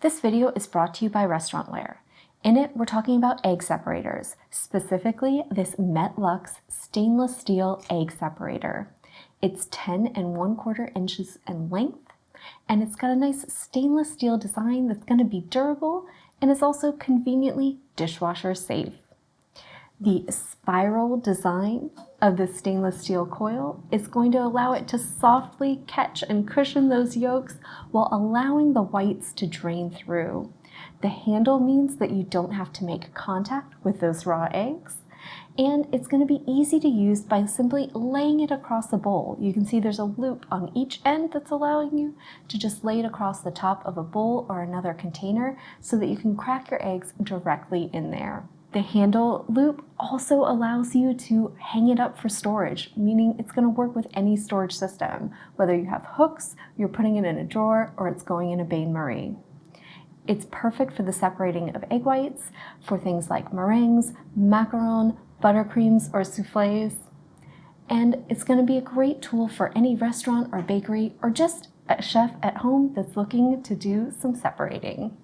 This video is brought to you by Restaurantware. In it, we're talking about egg separators, specifically this Lux stainless steel egg separator. It's 10 1/4 inches in length, and it's got a nice stainless steel design that's going to be durable and is also conveniently dishwasher safe. The spiral design of the stainless steel coil is going to allow it to softly catch and cushion those yolks while allowing the whites to drain through. The handle means that you don't have to make contact with those raw eggs, and it's going to be easy to use by simply laying it across a bowl. You can see there's a loop on each end that's allowing you to just lay it across the top of a bowl or another container so that you can crack your eggs directly in there. The handle loop also allows you to hang it up for storage, meaning it's going to work with any storage system, whether you have hooks, you're putting it in a drawer, or it's going in a bain-marie. It's perfect for the separating of egg whites, for things like meringues, macaron, buttercreams, or soufflés. And it's going to be a great tool for any restaurant or bakery, or just a chef at home that's looking to do some separating.